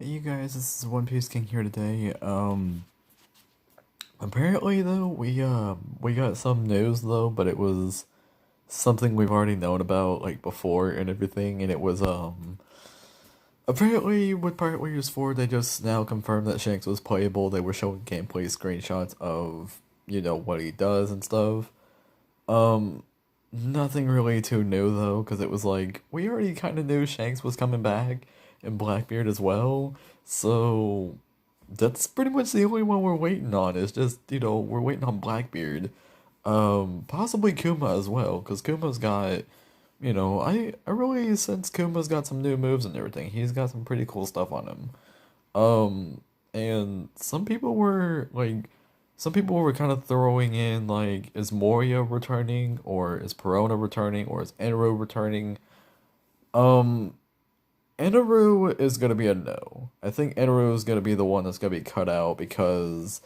Hey you guys, this is One Piece King here today. Apparently though, we got some news though, but it was something we've already known about like before and everything, and it was apparently with Pirate Warriors 4 they just now confirmed that Shanks was playable. They were showing gameplay screenshots of, what he does and stuff. Um Nothing really too new though, because it was like we already kind of knew Shanks was coming back and Blackbeard as well. So that's pretty much the only one we're waiting on. Is just, we're waiting on Blackbeard. Possibly Kuma as well, because Kuma's got, I really sense Kuma's got some new moves and everything. He's got some pretty cool stuff on him. And some people were kind of throwing in like, is Moria returning, or is Perona returning, or is Enru returning? Um, Enru is gonna be a no. I think Enru is gonna be the one that's gonna be cut out because,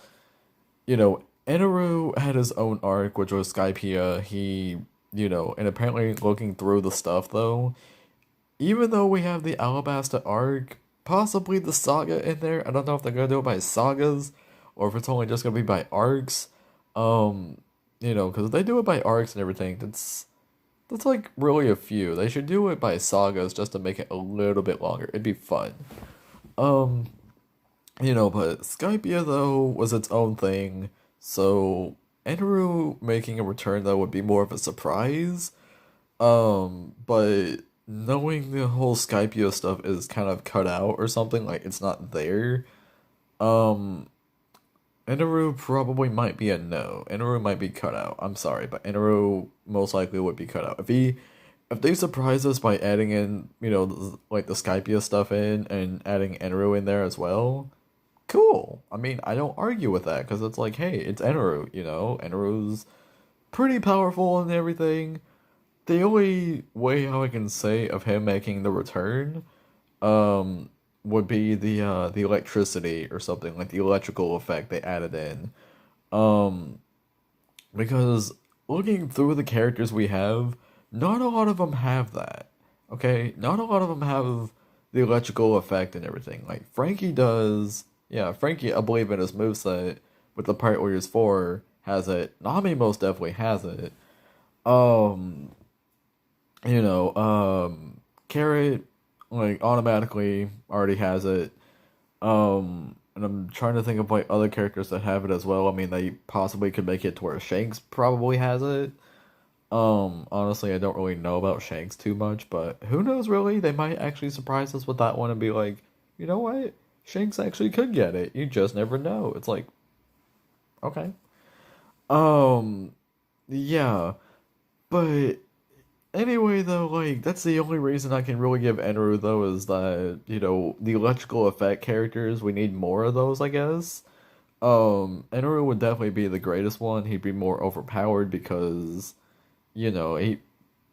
Enru had his own arc, which was Skypiea. And apparently looking through the stuff though, even though we have the Alabasta arc, possibly the saga in there. I don't know if they're gonna do it by sagas or if it's only just gonna be by arcs. Um, because if they do it by arcs and everything, that's like really a few. They should do it by sagas just to make it a little bit longer. It'd be fun. Um, but Skypiea though was its own thing, so Enru making a return though would be more of a surprise. But knowing the whole Skypeo stuff is kind of cut out or something, like it's not there, um, Eneru probably might be a no. Eneru might be cut out. I'm sorry, but Eneru most likely would be cut out. If they surprise us by adding in, like the Skypea stuff in and adding Eneru in there as well, cool. I mean, I don't argue with that because it's like, hey, it's Eneru, Eneru's pretty powerful and everything. The only way how I can say of him making the return, um, would be the electricity or something, like the electrical effect they added in. Um, because looking through the characters we have, not a lot of them have that. Okay, not a lot of them have the electrical effect and everything. Like Frankie does. Yeah, Frankie, I believe in his moveset with the Pirate Warriors 4 has it. Nami most definitely has it. Um, Carrot, like, automatically already has it. And I'm trying to think of like other characters that have it as well. I mean, they possibly could make it to where Shanks probably has it. Honestly, I don't really know about Shanks too much, but who knows really? They might actually surprise us with that one and be like, you know what? Shanks actually could get it. You just never know. It's like, okay. Um, yeah. But anyway, though, like, that's the only reason I can really give Enru, though, is that, the electrical effect characters, we need more of those, I guess. Enru would definitely be the greatest one. He'd be more overpowered because, he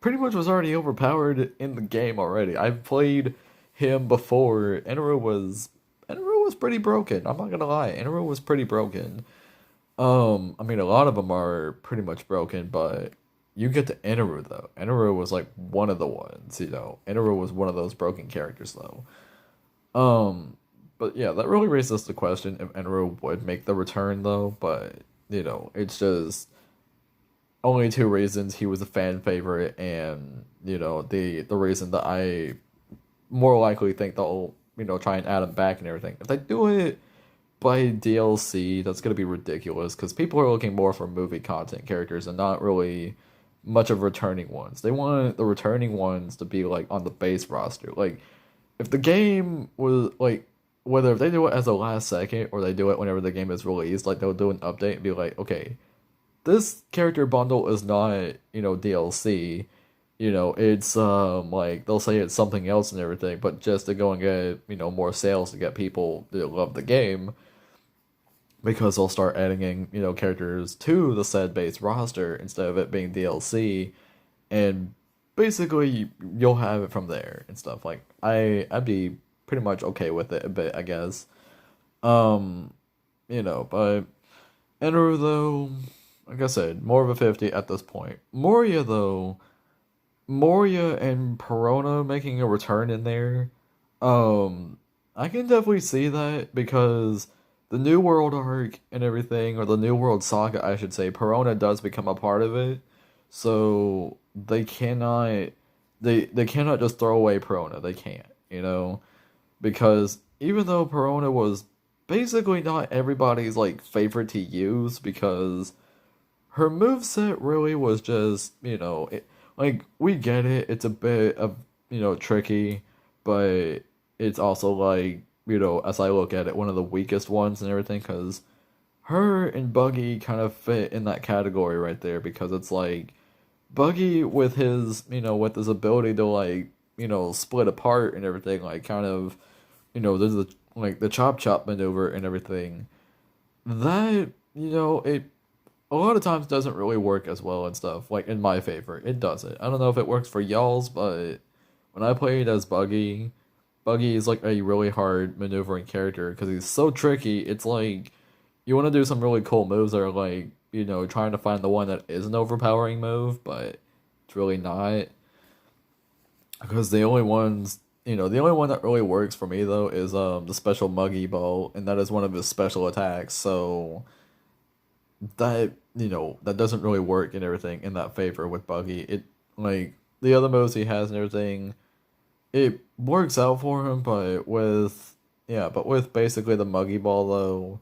pretty much was already overpowered in the game already. I've played him before. Enru was pretty broken. I'm not gonna lie. Enru was pretty broken. I mean, a lot of them are pretty much broken, but you get to Eneru though. Eneru was like one of the ones, Eneru was one of those broken characters though. But yeah, that really raises the question if Eneru would make the return though. But it's just only two reasons: he was a fan favorite, and the reason that I more likely think they'll try and add him back and everything. If they do it by DLC, that's gonna be ridiculous because people are looking more for movie content characters and not really much of returning ones. They want the returning ones to be like on the base roster. Like if the game was like, whether if they do it as a last second or they do it whenever the game is released, like they'll do an update and be like, okay, this character bundle is not, DLC. It's like they'll say it's something else and everything, but just to go and get, more sales to get people to love the game because they'll start adding in, characters to the said base roster instead of it being DLC, and basically you'll have it from there and stuff. Like I'd be pretty much okay with it a bit, I guess. Um, but Enru though, like I said, more of a 50 at this point. Moria though, Moria and Perona making a return in there. Um, I can definitely see that because the New World arc and everything, or the New World saga, I should say, Perona does become a part of it. So they cannot just throw away Perona. They can't, because even though Perona was basically not everybody's like favorite to use because her moveset really was just, like we get it, it's a bit of, tricky, but it's also like, as I look at it, one of the weakest ones and everything because her and Buggy kind of fit in that category right there because it's like Buggy with his, with his ability to like, split apart and everything, like kind of, there's the like the chop chop maneuver and everything. That, it a lot of times doesn't really work as well and stuff. Like in my favor, it doesn't. I don't know if it works for y'all's, but when I played as Buggy, Buggy is like a really hard maneuvering character because he's so tricky. It's like you want to do some really cool moves that are like, trying to find the one that is an overpowering move, but it's really not. Because the only one that really works for me though is the special Muggy Ball, and that is one of his special attacks. So that that doesn't really work and everything in that favor with Buggy. It like the other moves he has and everything, it works out for him, but with basically the Muggy Ball though,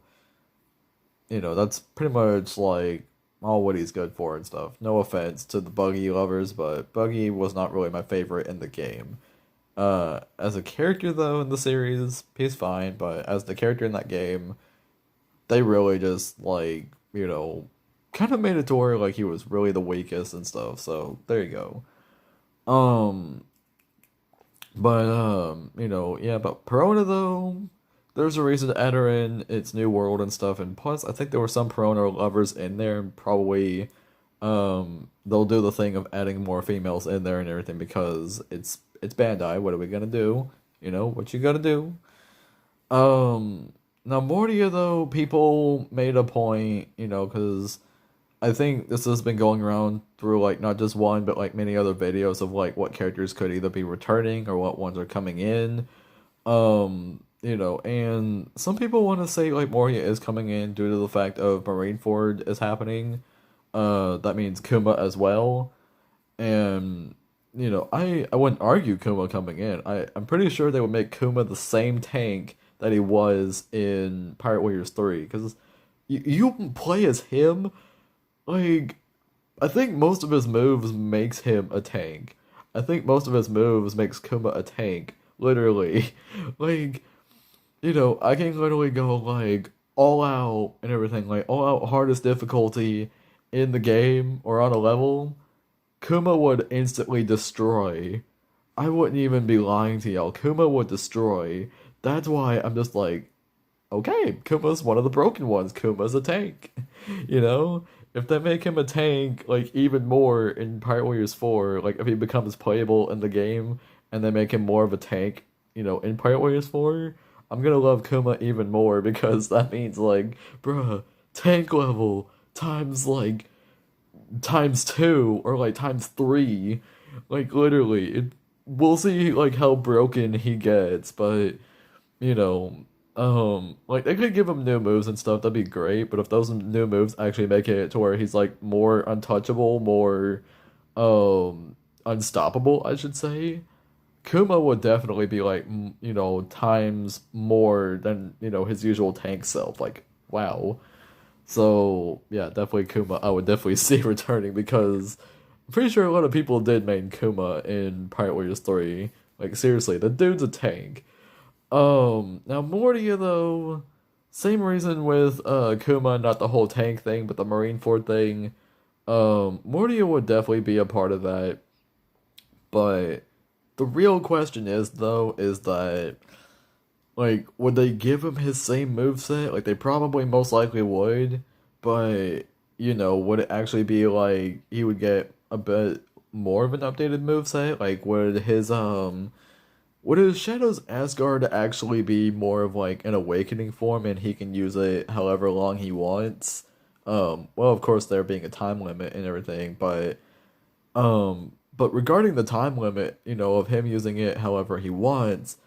that's pretty much like all what he's good for and stuff. No offense to the Buggy lovers, but Buggy was not really my favorite in the game. As a character though in the series, he's fine, but as the character in that game, they really just like, kind of made it to where like he was really the weakest and stuff. So there you go. Um, yeah, but Perona though, there's a reason to enter in its new world and stuff, and plus I think there were some Perona lovers in there, and probably they'll do the thing of adding more females in there and everything because it's Bandai. What are we gonna do? What you gotta do. Now Mordia though, people made a point, because I think this has been going around through like not just one, but like many other videos of like what characters could either be returning or what ones are coming in. And some people want to say like Moria is coming in due to the fact of Marineford is happening. That means Kuma as well. And I wouldn't argue Kuma coming in. I'm pretty sure they would make Kuma the same tank that he was in Pirate Warriors 3 because you play as him. Like, I think most of his moves makes him a tank. I think most of his moves makes Kuma a tank. Literally. Like, I can literally go like all out and everything, like all out hardest difficulty in the game or on a level. Kuma would instantly destroy. I wouldn't even be lying to y'all. Kuma would destroy. That's why I'm just like, okay, Kuma's one of the broken ones. Kuma's a tank. You know? If they make him a tank, like, even more in Pirate Warriors 4, like, if he becomes playable in the game and they make him more of a tank, in Pirate Warriors 4, I'm gonna love Kuma even more because that means, like, bruh, tank level times, like, times two or, like, times three. Like, literally, we'll see, like, how broken he gets, but you know, like they could give him new moves and stuff, that'd be great, but if those new moves actually make it to where he's like more untouchable, more unstoppable, I should say, Kuma would definitely be like, times more than, his usual tank self. Like, wow. So, yeah, definitely Kuma, I would definitely see returning because I'm pretty sure a lot of people did main Kuma in Pirate Warriors 3. Like, seriously, the dude's a tank. Now Mordia though, same reason with Kuma, not the whole tank thing, but the Marineford thing. Mordia would definitely be a part of that, but the real question is though, is that like would they give him his same moveset? Like they probably most likely would, but would it actually be like he would get a bit more of an updated moveset? Like would his Shadow's Asgard actually be more of like an awakening form and he can use it however long he wants? Well, of course there being a time limit and everything, but regarding the time limit, of him using it however he wants,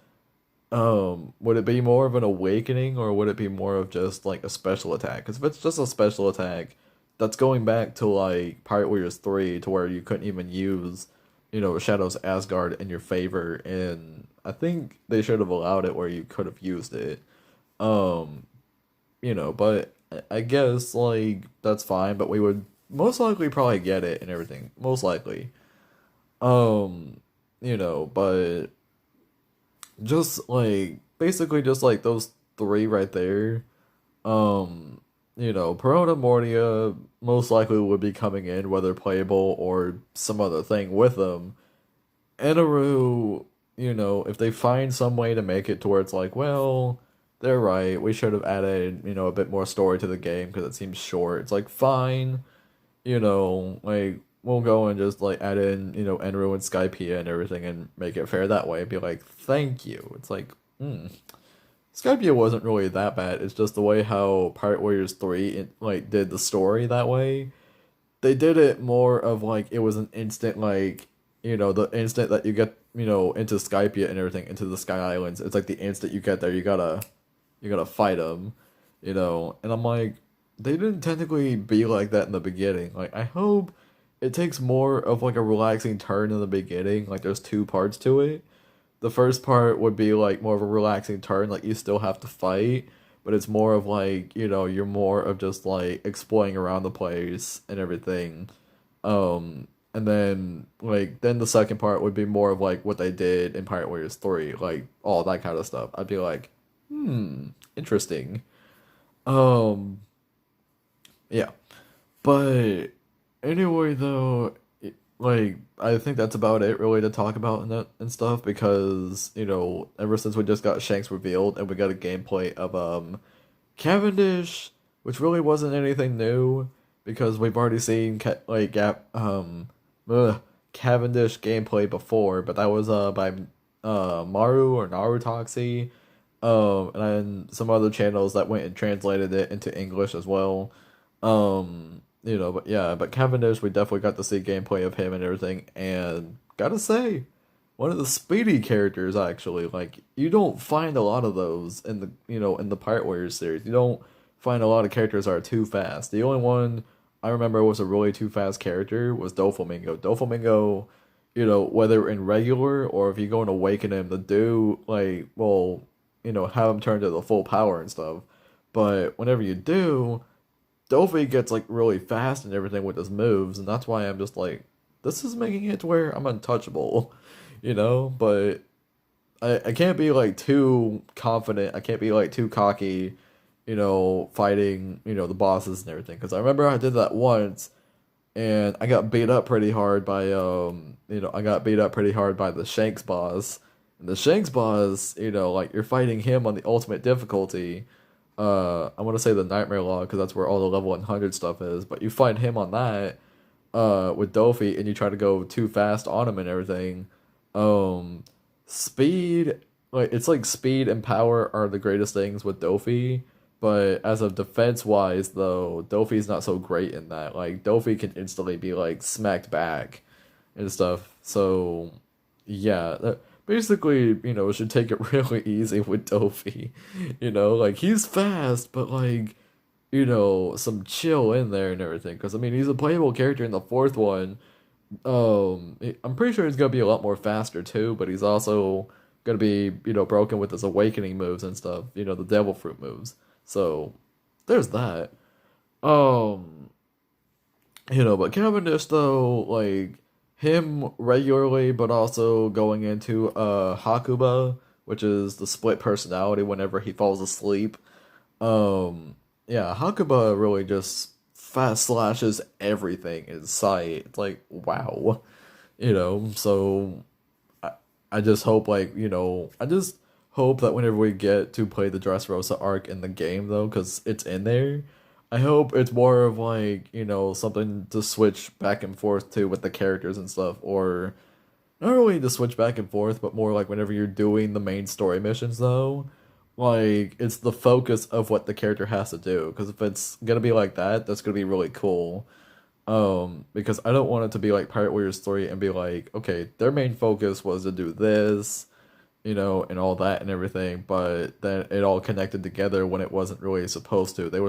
Would it be more of an awakening or would it be more of just like a special attack? Because if it's just a special attack, that's going back to like Pirate Warriors 3 to where you couldn't even use, Shadow's Asgard in your favor, and I think they should have allowed it where you could have used it. Um, but I guess like that's fine, but we would most likely probably get it and everything. Most likely. Um, but just like basically just like those three right there. Um, Perona Mordia most likely would be coming in, whether playable or some other thing with them. Enaru, if they find some way to make it to where it's like, well, they're right, we should have added, a bit more story to the game because it seems short. It's like, fine, like, we'll go and just, like, add in, Enru and Skypiea and everything and make it fair that way. Be like, thank you. It's like, Skypiea wasn't really that bad. It's just the way how Pirate Warriors 3, like, did the story that way. They did it more of, like, it was an instant, like, the instant that you get, into Skypiea and everything, into the Sky Islands, it's like the instant you get there, you gotta fight them, and I'm like, they didn't technically be like that in the beginning. Like, I hope it takes more of like a relaxing turn in the beginning. Like, there's two parts to it. The first part would be like more of a relaxing turn, like you still have to fight, but it's more of like, you're more of just like exploring around the place and everything. And then then the second part would be more of like what they did in Pirate Warriors 3, like all that kind of stuff. I'd be like, interesting. Um, yeah. But anyway, though, like I think that's about it really to talk about and that and stuff because ever since we just got Shanks revealed and we got a gameplay of Cavendish, which really wasn't anything new because we've already seen Cavendish gameplay before, but that was by Maru or Narutoxy, and then some other channels that went and translated it into English as well. But yeah, but Cavendish, we definitely got to see gameplay of him and everything, and gotta say, one of the speedy characters actually. Like, you don't find a lot of those in the Pirate Warriors series. You don't find a lot of characters that are too fast. The only one I remember was a really too fast character was Doflamingo. Doflamingo, whether in regular or if you go and awaken him, the dude like will, have him turn to the full power and stuff. But whenever you do, Dofi gets like really fast and everything with his moves, and that's why I'm just like, this is making it to where I'm untouchable, But I can't be like too confident. I can't be like too cocky, fighting, the bosses and everything. Because I remember I did that once, and I got beat up pretty hard by the Shanks boss. And the Shanks boss, like you're fighting him on the ultimate difficulty. I want to say the Nightmare Log because that's where all the level 100 stuff is. But you fight him on that, with Dofi, and you try to go too fast on him and everything. Um, Speed, like it's like speed and power are the greatest things with Dofi. But as of defense wise, though, Dofi's not so great in that. Like Dofi can instantly be like smacked back and stuff. So yeah, basically, should take it really easy with Dofi. Like he's fast, but like, some chill in there and everything. Because I mean, he's a playable character in the fourth one. I'm pretty sure he's gonna be a lot more faster too, but he's also gonna be, broken with his awakening moves and stuff. The Devil Fruit moves. So there's that. Um, but Cavendish though, like him regularly, but also going into Hakuba, which is the split personality whenever he falls asleep. Yeah, Hakuba really just fast slashes everything in sight. It's like, wow. So I just hope I just hope that whenever we get to play the Dressrosa arc in the game though, because it's in there, I hope it's more of like, something to switch back and forth to with the characters and stuff, or not really to switch back and forth, but more like whenever you're doing the main story missions though, like it's the focus of what the character has to do. Because if it's gonna be like that, that's gonna be really cool. Because I don't want it to be like Pirate Warriors 3 and be like, okay, their main focus was to do this, and all that and everything, but then it all connected together when it wasn't really supposed to. They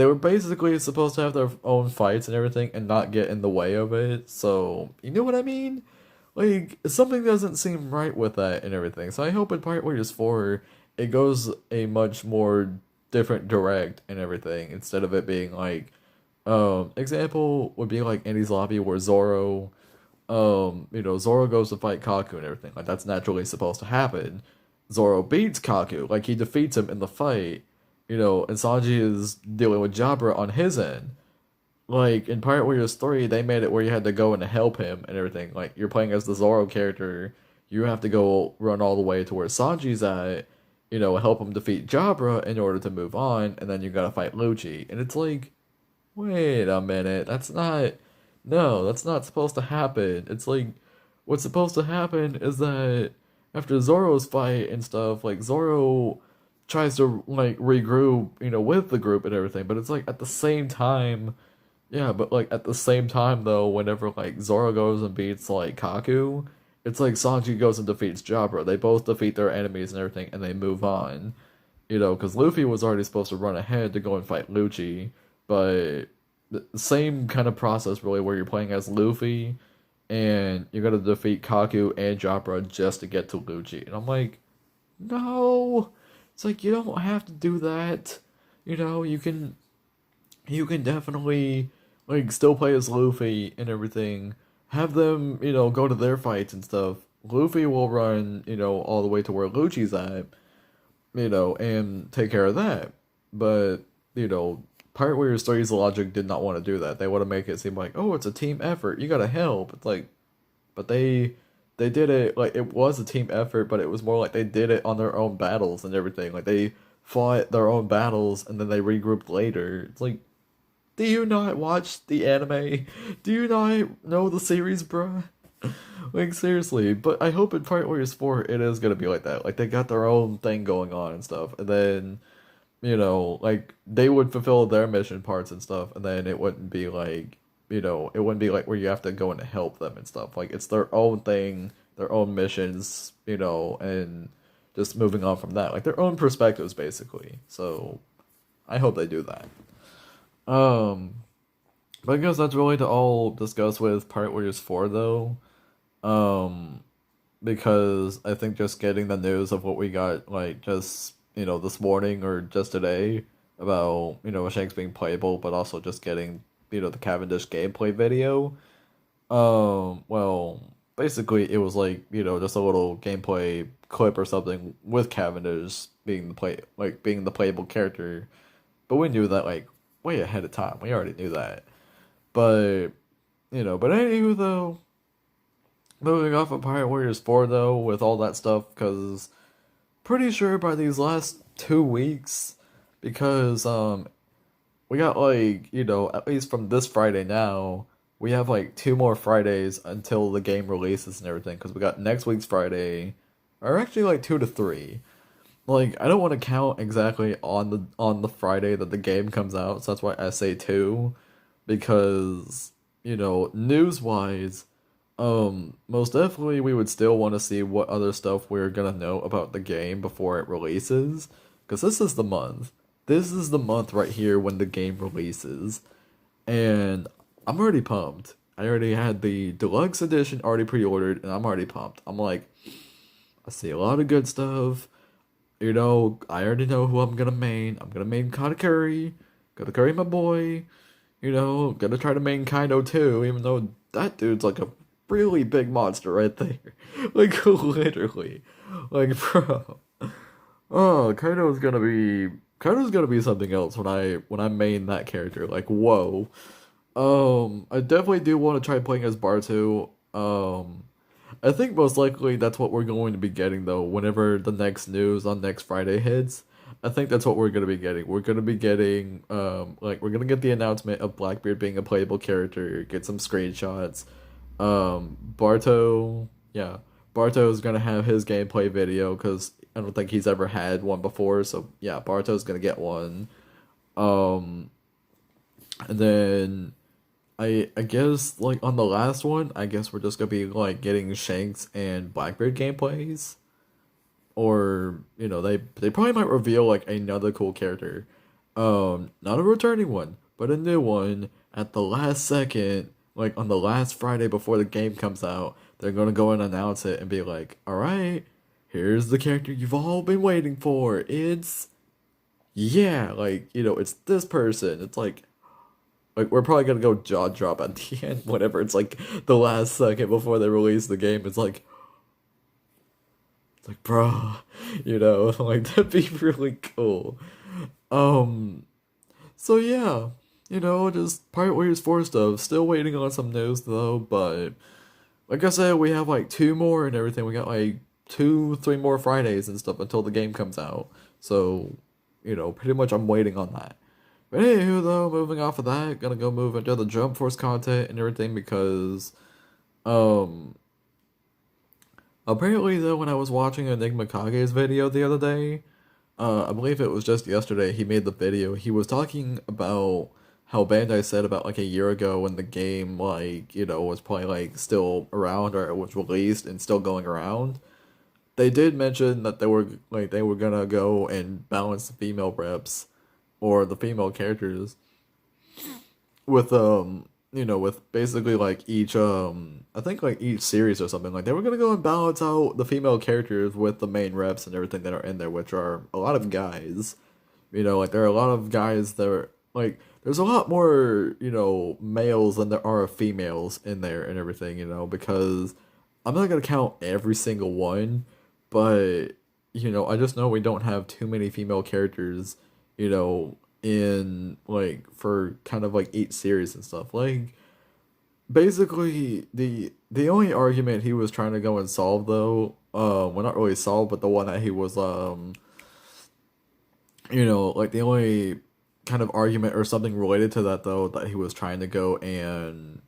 were basically supposed to have their own fights and everything and not get in the way of it. So, you know what I mean? Like, something doesn't seem right with that and everything. So I hope in Part Warriors 4, it goes a much more different direct and everything, instead of it being like, example would be like Andy's Lobby where Zoro goes to fight Kaku and everything. Like, that's naturally supposed to happen. Zoro beats Kaku, like, he defeats him in the fight, and Sanji is dealing with Jabra on his end. Like, in Pirate Warriors 3, they made it where you had to go and help him and everything. Like, you're playing as the Zoro character, you have to go run all the way to where Sanji's at, help him defeat Jabra in order to move on, and then you gotta fight Lucci. And it's like, wait a minute, that's not supposed to happen. It's like, what's supposed to happen is that after Zoro's fight and stuff, like, Zoro tries to, like, regroup, with the group and everything, but it's like, at the same time, yeah, but like at the same time though, whenever like Zoro goes and beats like Kaku, it's like Sanji goes and defeats Jabra. They both defeat their enemies and everything, and they move on. Because Luffy was already supposed to run ahead to go and fight Lucci, but the same kind of process really, where you're playing as Luffy, and you gotta defeat Kaku and Jabra just to get to Lucci. And I'm like, no, it's like you don't have to do that. You can definitely like still play as Luffy and everything. Have them, go to their fights and stuff. Luffy will run, all the way to where Lucci's at, and take care of that. But, Pirate Warriors 3's logic did not want to do that. They want to make it seem like, oh, it's a team effort. You gotta help. It's like, but they did it like it was a team effort, but it was more like they did it on their own battles and everything. Like they fought their own battles and then they regrouped later. It's like, do you not watch the anime? Do you not know the series, bruh? Like, seriously. But I hope in Pirate Warriors 4 it is gonna be like that. Like, they got their own thing going on and stuff. And then, like, they would fulfill their mission parts and stuff. And then it wouldn't be like, it wouldn't be like where you have to go and help them and stuff. Like, it's their own thing, their own missions, and just moving on from that. Like, their own perspectives, basically. So, I hope they do that. But I guess that's really to all discuss with Pirate Warriors 4 though. Um, because I think just getting the news of what we got, like, just, this morning or just today about, Shanks being playable, but also just getting, the Cavendish gameplay video. Well, basically it was like, just a little gameplay clip or something with Cavendish being the playable character. But we knew that, like, way ahead of time. We already knew that. But, but anywho, though, moving off of Pirate Warriors 4, though, with all that stuff, because pretty sure by these last 2 weeks, because, we got, like, at least from this Friday now, we have, like, 2 more Fridays until the game releases and everything, because we got next week's Friday, or actually, like, 2 to 3. Like, I don't want to count exactly on the Friday that the game comes out, so that's why I say 2, because, news wise, most definitely we would still want to see what other stuff we're gonna know about the game before it releases, because this is the month. This is the month right here when the game releases, and I'm already pumped. I already had the deluxe edition already pre-ordered, and I'm already pumped. I'm like, I see a lot of good stuff. I already know who I'm gonna main. I'm gonna main Katakuri. Katakuri, my boy. Gonna try to main Kaido too, even though that dude's like a really big monster right there. Like, literally. Like, bro. Oh, Kaido's gonna be something else when I main that character. Like, whoa. I definitely do want to try playing as Bartu. I think most likely that's what we're going to be getting though, whenever the next news on next Friday hits. I think that's what we're gonna be getting. We're gonna be getting we're gonna get the announcement of Blackbeard being a playable character, get some screenshots. Barto, yeah. Barto's gonna have his gameplay video because I don't think he's ever had one before, so yeah, Barto's gonna get one. And then I guess like on the last one, I guess we're just gonna be like getting Shanks and Blackbeard gameplays, or they probably might reveal like another cool character, not a returning one, but a new one at the last second, like on the last Friday before the game comes out. They're gonna go and announce it and be like, all right, here's the character you've all been waiting for. It's yeah, like it's this person. It's like we're probably gonna go jaw drop at the end whenever it's like the last second before they release the game. It's like, bro, like that'd be really cool. Um, so yeah, just Pirate Warriors 4 stuff. Still waiting on some news though, but like I said, we have like two more and everything. We got like two, three more Fridays and stuff until the game comes out. So, pretty much I'm waiting on that. But anywho, though, moving off of that, gonna go move into the Jump Force content and everything because, um, apparently though, when I was watching Enigma Kage's video the other day, I believe it was just yesterday, he made the video. He was talking about how Bandai said about like a year ago when the game like, was probably like still around or it was released and still going around. They did mention that they were gonna go and balance the female reps or the female characters with with basically like each I think like each series or something, like they were gonna go and balance out the female characters with the main reps and everything that are in there, which are a lot of guys. Like there are a lot of guys that are like there's a lot more males than there are females in there and everything, because I'm not gonna count every single one, but I just know we don't have too many female characters, in like for kind of like each series and stuff. Like basically the only argument he was trying to go and solve though, well not really solve, but the one that he was like the only kind of argument or something related to that though that he was trying to go and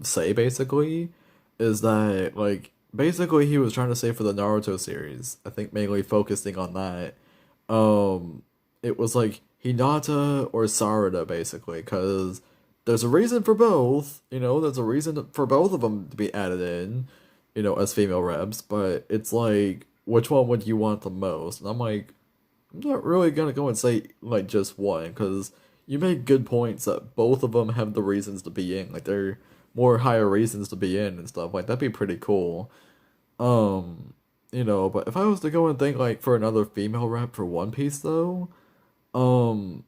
say basically is that like basically he was trying to say for the Naruto series, I think mainly focusing on that, um it was like Hinata or Sarada basically, because there's a reason for both, there's a reason for both of them to be added in, as female reps, but it's like which one would you want the most? And I'm like, I'm not really gonna go and say like just one, because you make good points that both of them have the reasons to be in. Like they're more higher reasons to be in and stuff. Like that'd be pretty cool. Um, but if I was to go and think like for another female rep for One Piece though, um,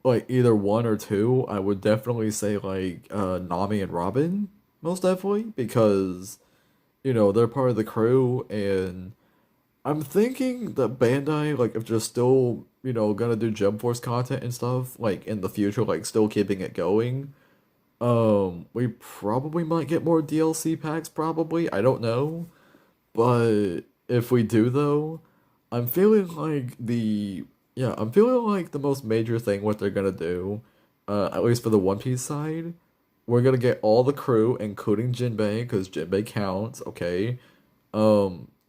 like either one or two, I would definitely say like Nami and Robin, most definitely, because they're part of the crew and I'm thinking that Bandai, like, if they're still, gonna do Jump Force content and stuff, like, in the future, like, still keeping it going, we probably might get more DLC packs, probably. I don't know. But if we do, though, I'm feeling like I'm feeling like the most major thing what they're gonna do, at least for the One Piece side, we're gonna get all the crew, including Jinbei, because Jinbei counts, okay?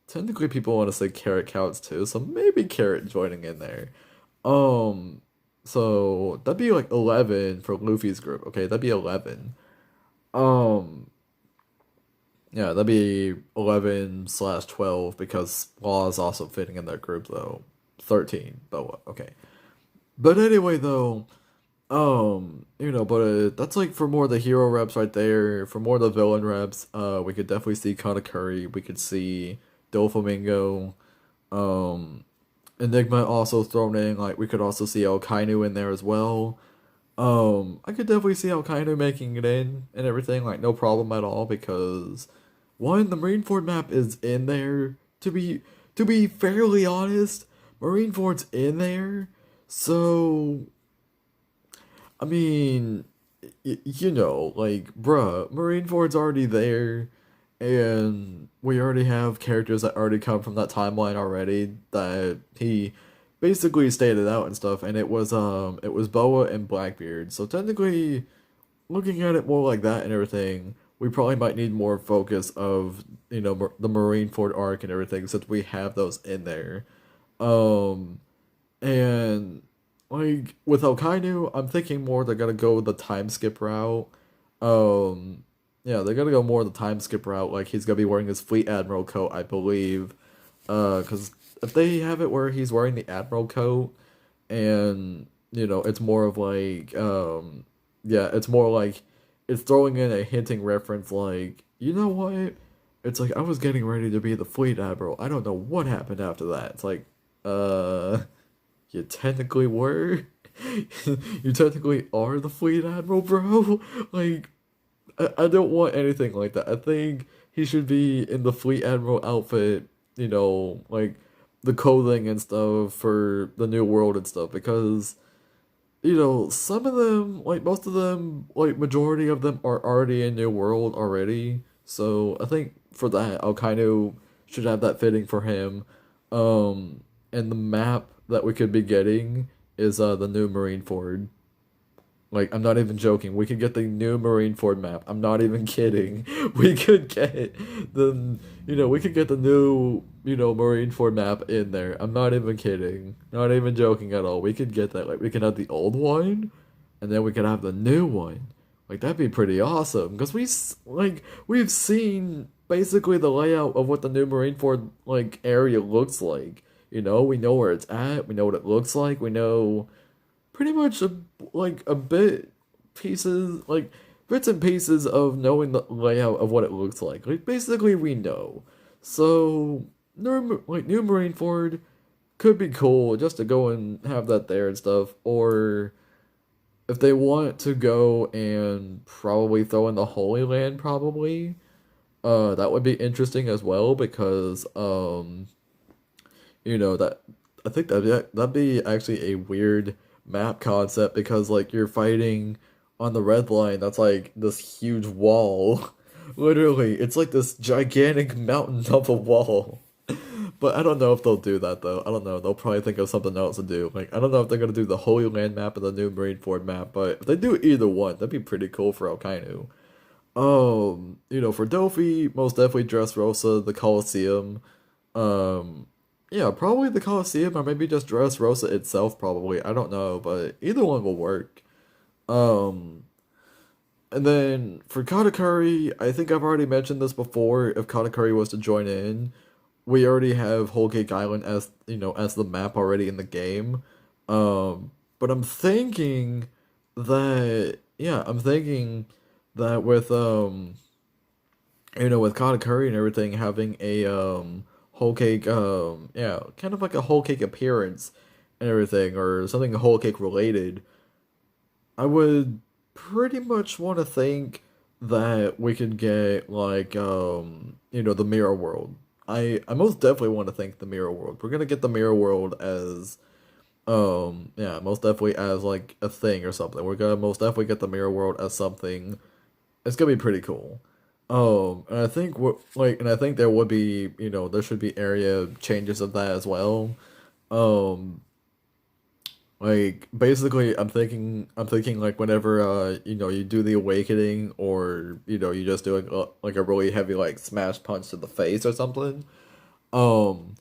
Technically people want to say Carrot counts too, so maybe Carrot joining in there. Um, so that'd be like 11 for Luffy's group. Okay, that'd be 11. Um, yeah, that'd be 11/12 because Law is also fitting in that group though. 13, but what? Okay. But anyway though, but that's like for more of the hero reps right there. For more of the villain reps, we could definitely see Katakuri. We could see Doflamingo. Um, Enigma also thrown in. Like we could also see Kainu in there as well. I could definitely see Kainu making it in and everything. Like no problem at all because one, the Marineford map is in there. To be fairly honest, Marineford's in there. So I mean, like, bruh, Marineford's already there, and we already have characters that already come from that timeline already that he basically stated out and stuff, and it was Boa and Blackbeard. So technically, looking at it more like that and everything, we probably might need more focus of the Marineford arc and everything since we have those in there. Um, and like with Okainu, I'm thinking more they're gonna go the time skip route. Um, yeah, they're gonna go more the time skip route. Like he's gonna be wearing his Fleet Admiral coat, I believe. Because if they have it where he's wearing the Admiral coat, and it's more of like, yeah, it's more like it's throwing in a hinting reference, like you know what? It's like I was getting ready to be the Fleet Admiral. I don't know what happened after that. It's like, uh, you technically were. You technically are the Fleet Admiral, bro. Like, I don't want anything like that. I think he should be in the Fleet Admiral outfit, like the clothing and stuff for the New World and stuff, because, some of them, like most of them, like majority of them are already in New World already. So I think for that, Alkaino should have that fitting for him. And the map that we could be getting is the new Marineford. Like, I'm not even joking. We could get the new Marineford map. I'm not even kidding. We could get we could get the new, Marineford map in there. I'm not even kidding. Not even joking at all. We could get that. Like, we could have the old one, and then we could have the new one. Like, that'd be pretty awesome. Because we've seen basically the layout of what the new Marineford, like, area looks like. We know where it's at. We know what it looks like. We know pretty much a bit pieces like bits and pieces of knowing the layout of what it looks like. Like basically we know. So New Marineford could be cool just to go and have that there and stuff. Or if they want to go and probably throw in the Holy Land, probably that would be interesting as well because that I think that'd be actually a weird map concept because like you're fighting on the red line that's like this huge wall. Literally, it's like this gigantic mountain of a wall. But I don't know if they'll do that though. I don't know. They'll probably think of something else to do. Like I don't know if they're gonna do the Holy Land map or the new Marineford map, but if they do either one, that'd be pretty cool for Alkainu. For Dofi, most definitely Dressrosa, the Colosseum. Um, yeah, probably the Colosseum or maybe just Dressrosa itself, probably. I don't know, but either one will work. Um, and then for Katakuri, I think I've already mentioned this before. If Katakuri was to join in, we already have Whole Cake Island as as the map already in the game. But I'm thinking that with with Katakuri and everything having a whole cake yeah, kind of like a whole cake appearance and everything or something whole cake related, I would pretty much want to think that we could get like the mirror world. I most definitely want to think the mirror world. We're gonna get the mirror world as yeah, most definitely as like a thing or something. We're gonna most definitely get the mirror world as something. It's gonna be pretty cool. And I think and I think there would be, there should be area changes of that as well. Um, like basically, I'm thinking like whenever you do the awakening or you just do like a really heavy like smash punch to the face or something. Um,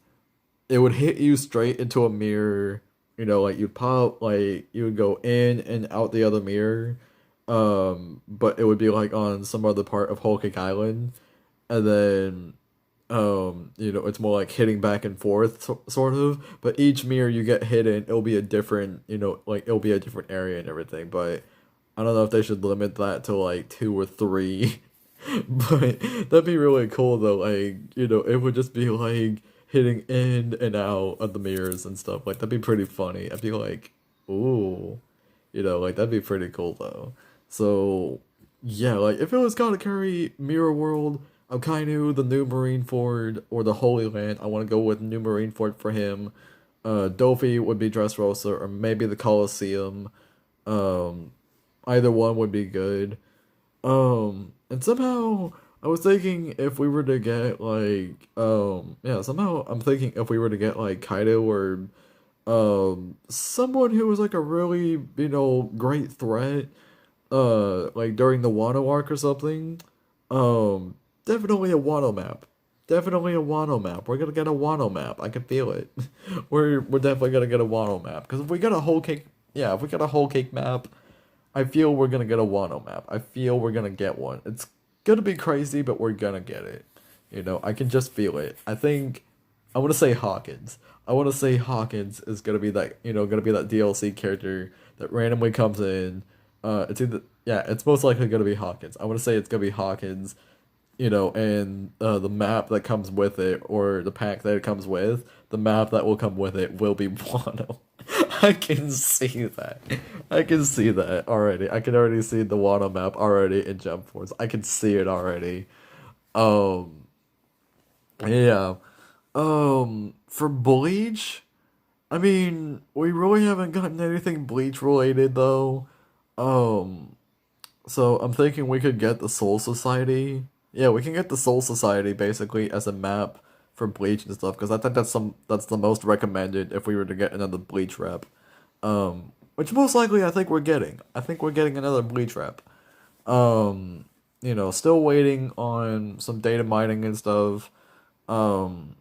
it would hit you straight into a mirror. Like you'd pop, like you would go in and out the other mirror. But it would be like on some other part of Whole Cake Island, and then it's more like hitting back and forth, sort of. But each mirror you get hit in, it'll be a different, like it'll be a different area and everything. But I don't know if they should limit that to like two or three. But that'd be really cool though. Like it would just be like hitting in and out of the mirrors and stuff. Like that'd be pretty funny. I'd be like, ooh, like that'd be pretty cool though. So yeah, like if it was Katakuri, Mirror World, Akainu, the new Marineford, or the Holy Land, I want to go with new Marineford for him. Dofi would be Dressrosa, or maybe the Colosseum. Um, Either one would be good. And somehow I was thinking if we were to get like yeah, somehow I'm thinking if we were to get like Kaido or someone who was like a really, great threat like during the Wano arc or something. Definitely a Wano map. Definitely a Wano map. We're gonna get a Wano map. I can feel it. We're definitely gonna get a Wano map. Because if we get a whole cake, yeah, if we get a whole cake map, I feel we're gonna get a Wano map. I feel we're gonna get one. It's gonna be crazy, but we're gonna get it. I can just feel it. I think I want to say Hawkins. I want to say Hawkins is gonna be that gonna be that DLC character that randomly comes in. It's either yeah, it's most likely gonna be Hawkins. I want to say it's gonna be Hawkins. And the map that comes with it, or the pack that it comes with, the map that will come with it will be Wano. I can see that. I can see that already. I can already see the Wano map already in Jump Force. I can see it already. Um, yeah. For Bleach, I mean, we really haven't gotten anything Bleach related though. Um, so I'm thinking we could get the Soul Society. Yeah, we can get the Soul Society basically as a map for Bleach and stuff because I think that's the most recommended if we were to get another Bleach rep. Which most likely I think we're getting. I think we're getting another Bleach rep. Um, Still waiting on some data mining and stuff. Um,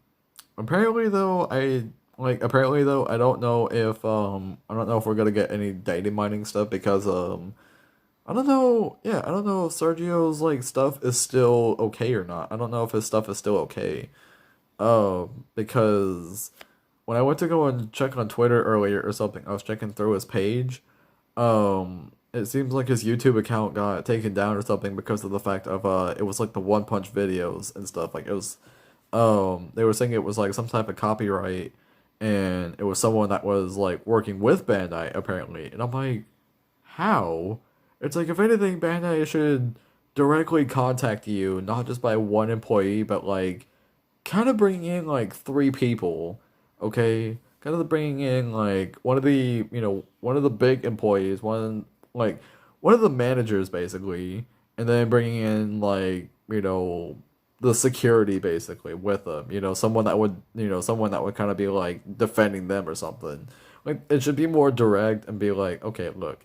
apparently though I don't know if we're gonna get any data mining stuff because I don't know. Yeah, I don't know if Sergio's like stuff is still okay or not. I don't know if his stuff is still okay. Because when I went to go and check on Twitter earlier or something, I was checking through his page. It seems like his YouTube account got taken down or something because of the fact of it was like the One Punch videos and stuff. Like it was they were saying it was like some type of copyright and it was someone that was like working with Bandai apparently. And I'm like, how? It's like if anything, Bandai should directly contact you, not just by one employee, but like kind of bringing in like three people, okay? Kind of bringing in like one of the big employees, one of the managers basically, and then bringing in like the security basically with them. Someone that would kind of be like defending them or something. Like it should be more direct and be like, okay, look.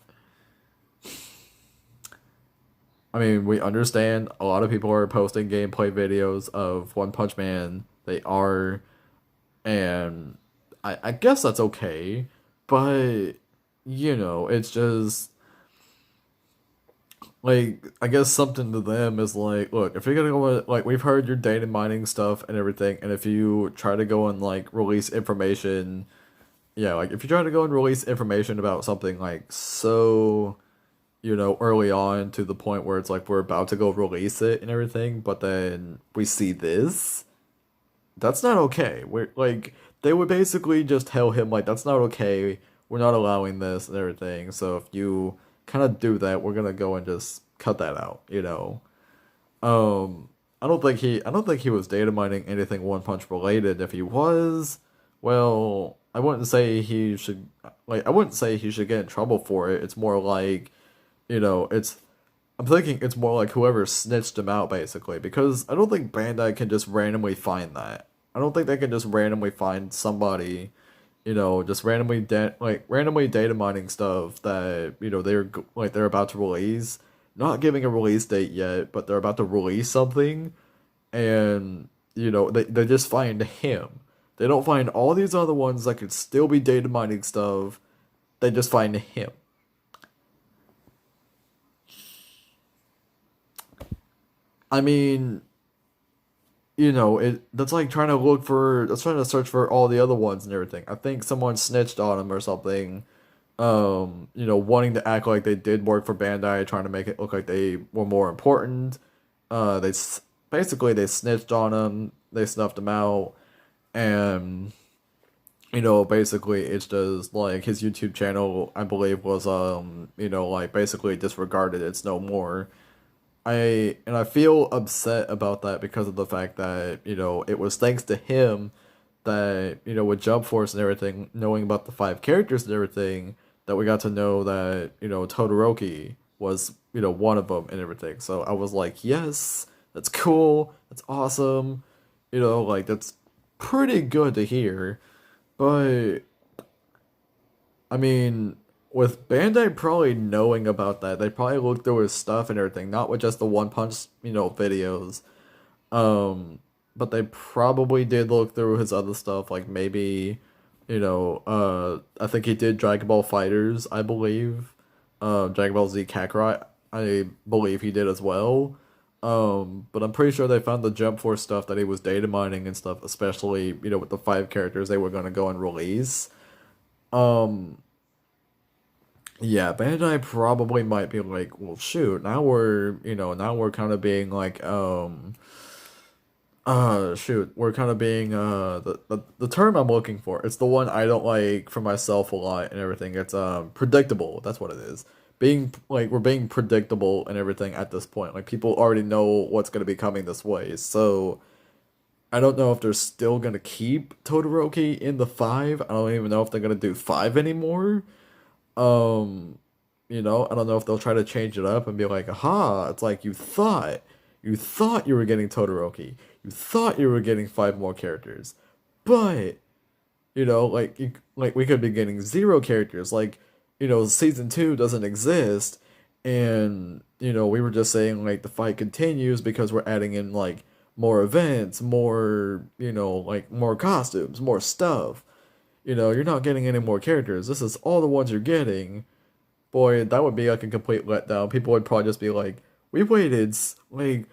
I mean, we understand a lot of people are posting gameplay videos of One Punch Man. They are, and I guess that's okay, but it's just like I guess something to them is like, look, if you're gonna go like we've heard your data mining stuff and everything, and if you try to go and like release information, yeah, like if you try to go and release information about something like so early on to the point where it's like we're about to go release it and everything, but then we see this, that's not okay. We're like, they would basically just tell him, like, that's not okay. We're not allowing this and everything. So if you kind of do that, we're gonna go and just cut that out. I don't think he was data mining anything One Punch related. If he was, well, I wouldn't say he should get in trouble for it. It's more like, it's I'm thinking it's more like whoever snitched him out basically because I don't think Bandai can just randomly find that. I don't think they can just randomly find somebody, just randomly data mining stuff that they're about to release, not giving a release date yet, but they're about to release something, and they just find him. They don't find all these other ones that could still be data mining stuff. They just find him. I mean, that's like trying to search for all the other ones and everything. I think someone snitched on him or something. Wanting to act like they did work for Bandai, trying to make it look like they were more important. Basically they snitched on him, they snuffed him out, and basically it's just like his YouTube channel, I believe, was like basically disregarded. It's no more. I feel upset about that because of the fact that it was thanks to him that with Jump Force and everything, knowing about the five characters and everything, that we got to know that Todoroki was one of them and everything. So I was like, yes, that's cool, that's awesome, like that's pretty good to hear. But I mean, with Bandai probably knowing about that, they probably looked through his stuff and everything, not with just the One Punch, videos. But they probably did look through his other stuff, like maybe, I think he did Dragon Ball Fighters, I believe. Dragon Ball Z Kakarot. I believe he did as well. But I'm pretty sure they found the Jump Force stuff that he was data mining and stuff, especially, with the 5 characters they were gonna go and release. Um, yeah, Bandai probably might be like, well, shoot, now we're kind of being like, shoot, we're kind of being, the term I'm looking for. It's the one I don't like for myself a lot and everything. It's, predictable. That's what it is. Being, like, we're being predictable and everything at this point. Like, people already know what's going to be coming this way. So, I don't know if they're still going to keep Todoroki in the 5. I don't even know if they're going to do 5 anymore. Um, I don't know if they'll try to change it up and be like, aha, it's like you thought you were getting Todoroki. You thought you were getting 5 more characters. But, like we could be getting 0 characters. Like, season 2 doesn't exist. And, we were just saying like the fight continues because we're adding in like more events, more, like more costumes, more stuff. You're not getting any more characters. This is all the ones you're getting. Boy, that would be like a complete letdown. People would probably just be like, we waited, like,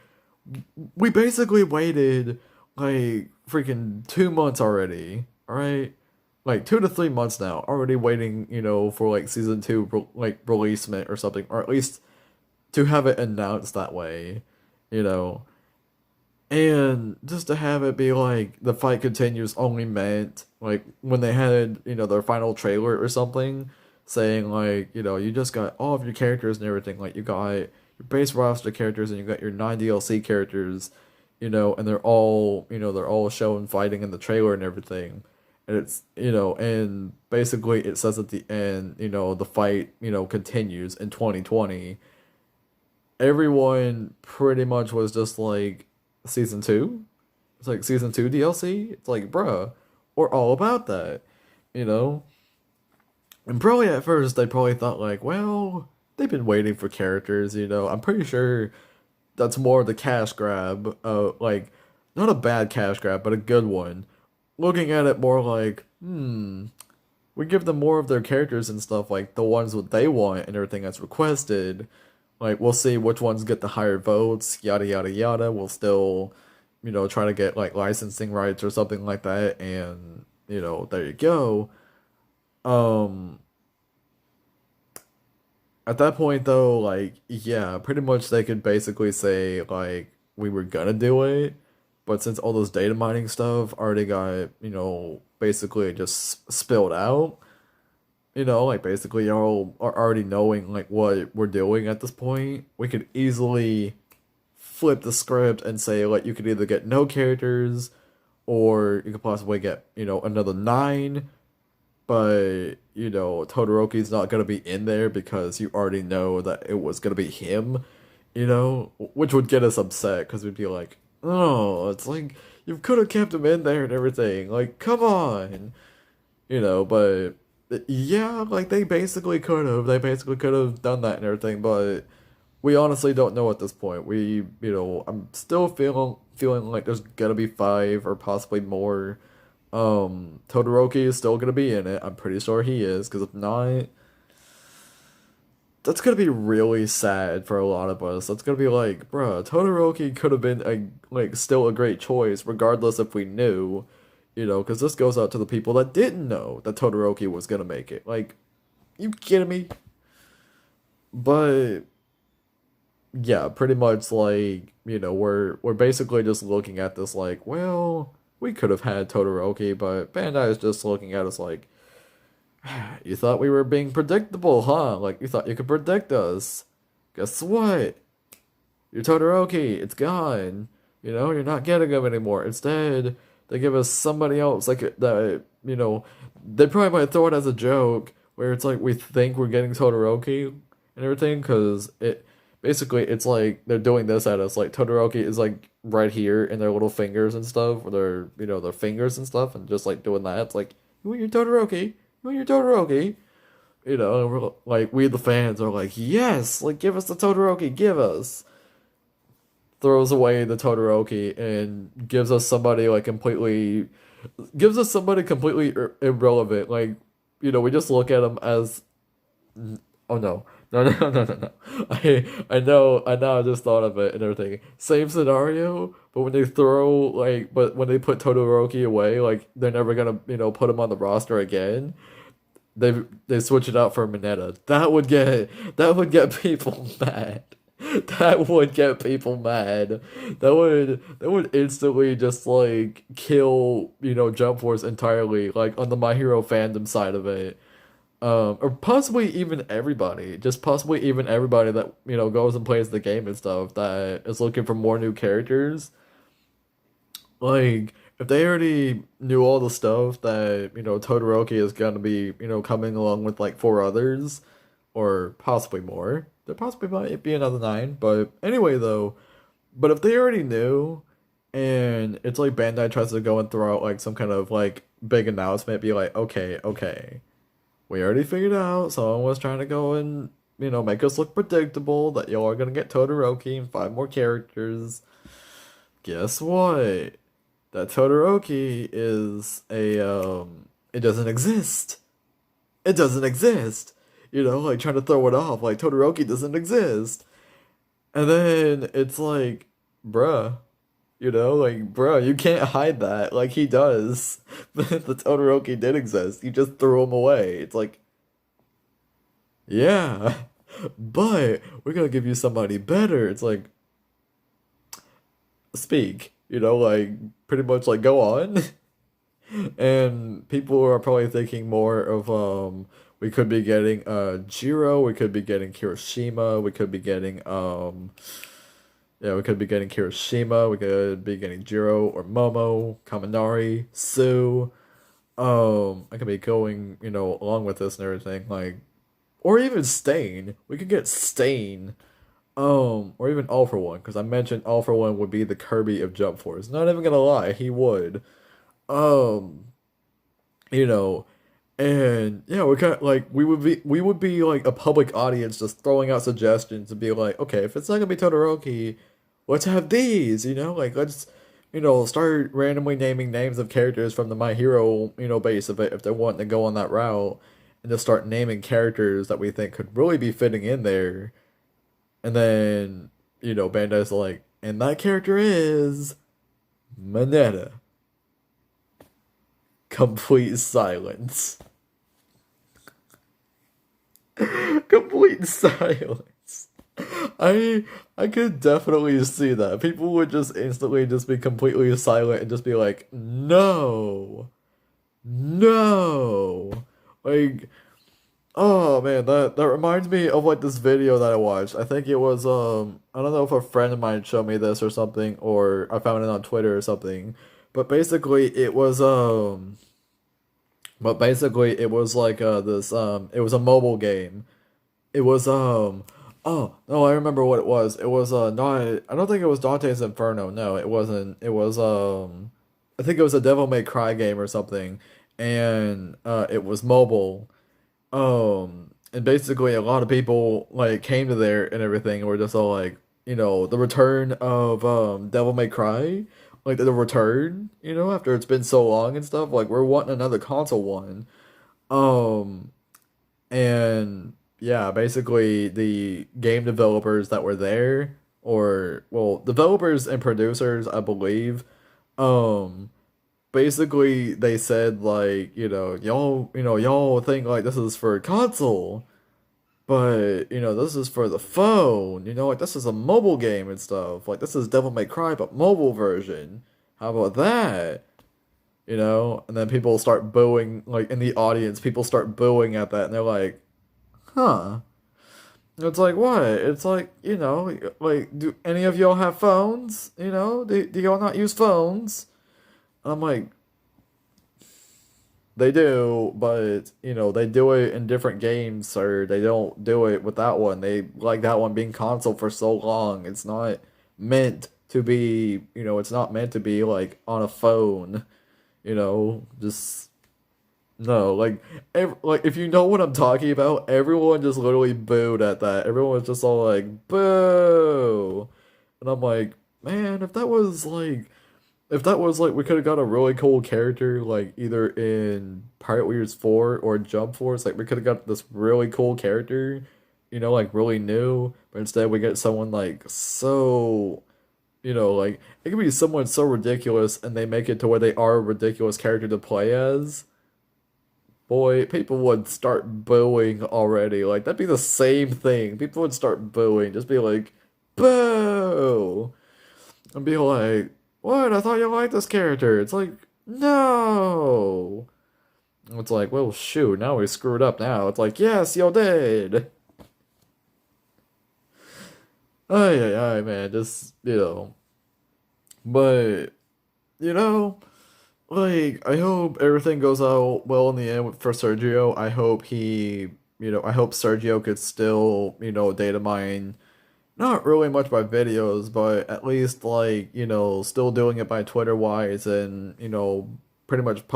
we basically waited, like, freaking 2 months already, alright? Like, 2 to 3 months now, already waiting, for, like, season 2, like, releasement or something, or at least to have it announced that way, you know? And just to have it be like the fight continues only meant like when they had, their final trailer or something saying like, you just got all of your characters and everything. Like you got your base roster characters and you got your 9 DLC characters, and they're all shown fighting in the trailer and everything. And it's, and basically it says at the end, the fight, continues in 2020. Everyone pretty much was just like season 2. It's like season 2 DLC. It's like, bruh, we're all about that, you know. And probably at first they probably thought like, well, they've been waiting for characters, I'm pretty sure that's more the cash grab, like not a bad cash grab, but a good one. Looking at it more like, we give them more of their characters and stuff, like the ones that they want and everything that's requested. Like we'll see which ones get the higher votes, yada yada yada. We'll still, try to get like licensing rights or something like that, and there you go. Um, at that point though, like yeah, pretty much they could basically say like we were gonna do it, but since all those data mining stuff already got, basically just spilled out, like basically y'all are already knowing like what we're doing at this point. We could easily flip the script and say like you could either get no characters or you could possibly get, another 9, but Todoroki's not gonna be in there because you already know that it was gonna be him, which would get us upset because we'd be like, oh, it's like you could have kept him in there and everything. Like, come on, but yeah, like they basically could have. They basically could have done that and everything, but we honestly don't know at this point. I'm still feeling like there's gonna be 5 or possibly more. Todoroki is still gonna be in it. I'm pretty sure he is, because if not, that's gonna be really sad for a lot of us. That's gonna be like, bruh, Todoroki could have been still a great choice, regardless if we knew, because this goes out to the people that didn't know that Todoroki was gonna make it. Like, you kidding me? But yeah, pretty much like, we're basically just looking at this like, well, we could have had Todoroki, but Bandai is just looking at us like, you thought we were being predictable, huh? Like, you thought you could predict us. Guess what? Your Todoroki, it's gone. You're not getting him anymore. Instead, they give us somebody else, like, that, they probably might throw it as a joke, where it's like, we think we're getting Todoroki and everything, because basically, it's like, they're doing this at us, like, Todoroki is, like, right here in their little fingers and stuff, or their fingers and stuff, and just, like, doing that. It's like, you want your Todoroki? You want your Todoroki? And we're, like, we the fans are like, yes, like, give us the Todoroki, give us. Throws away the Todoroki and gives us somebody, like, completely irrelevant. Like, we just look at him as Oh no. No, no, no, no, no. I know, I just thought of it and everything. Same scenario, but when they throw, like, but when they put Todoroki away, like, they're never gonna, put him on the roster again. They switch it out for Mineta. That would get people mad. That would get people mad. That would instantly just like kill, Jump Force entirely, like on the My Hero fandom side of it. Or possibly even everybody, just possibly even everybody that, goes and plays the game and stuff that is looking for more new characters. Like, if they already knew all the stuff that, Todoroki is gonna be, coming along with like four others, or possibly more, there possibly might be another nine. But anyway, though, but if they already knew, and it's like Bandai tries to go and throw out like some kind of like big announcement, be like, okay, okay, we already figured out someone was trying to go and, make us look predictable that y'all are gonna get Todoroki and five more characters. Guess what? That Todoroki is it doesn't exist. It doesn't exist. Like trying to throw it off like Todoroki doesn't exist. And then it's like, bruh, like bruh, you can't hide that like he does. The Todoroki did exist. You just threw him away. It's like, yeah, but we're gonna give you somebody better. It's like, speak, like pretty much like go on. And people are probably thinking more of we could be getting Jiro, we could be getting Kirishima, we could be getting yeah, we could be getting Kirishima, we could be getting Jiro or Momo, Kaminari, Sue. I could be going, along with this and everything, like, or even Stain. We could get Stain. Or even All for One, because I mentioned All for One would be the Kirby of Jump Force. Not even gonna lie, he would. Um, you know, and yeah, we kind of like we would be like a public audience just throwing out suggestions and be like, okay, if it's not gonna be Todoroki, let's have these, like let's start randomly naming names of characters from the My Hero, base of it if they're wanting to go on that route, and just start naming characters that we think could really be fitting in there. And then, Bandai's like, and that character is Mineta. Complete silence. Complete silence. I could definitely see that. People would just instantly just be completely silent and just be like, no. No. Like, oh man, that reminds me of like this video that I watched. I think it was I don't know if a friend of mine showed me this or something, or I found it on Twitter or something. But basically it was like this it was a mobile game. It was oh no, I remember what it was. It was not, I don't think it was Dante's Inferno. No, it wasn't. It was I think it was a Devil May Cry game or something. And it was mobile. And basically a lot of people like came to there and everything and were just all like, the return of Devil May Cry, like the return, after it's been so long and stuff, like we're wanting another console one. Um and yeah, basically the game developers that were there, or well, developers and producers, I believe, um basically they said like, y'all think like this is for console, but this is for the phone, like this is a mobile game and stuff, like this is Devil May Cry but mobile version, how about that? And then people start booing, like in the audience people start booing at that, and they're like, huh. It's like, what? It's like, like, do any of y'all have phones? Do y'all not use phones? I'm like, they do, but they do it in different games, sir. They don't do it with that one. They like that one being console for so long. It's not meant to be, it's not meant to be like on a phone, just no, like like if you know what I'm talking about, everyone just literally booed at that. Everyone was just all like, boo. And I'm like, man, if that was like we could have got a really cool character like either in Pirate Warriors 4 or Jump Force, like we could have got this really cool character like really new, but instead we get someone like so, like it could be someone so ridiculous and they make it to where they are a ridiculous character to play as. Boy, people would start booing already. Like that'd be the same thing. People would start booing, just be like, boo, and be like, what? I thought you liked this character. It's like, no. It's like, well, shoot, now we screwed up now. It's like, yes, you did. Ay, ay, ay, man, just, But, you know, like, I hope everything goes out well in the end for Sergio. I hope Sergio could still, data mine. Not really much by videos, but at least, like, still doing it by Twitter wise and, pretty much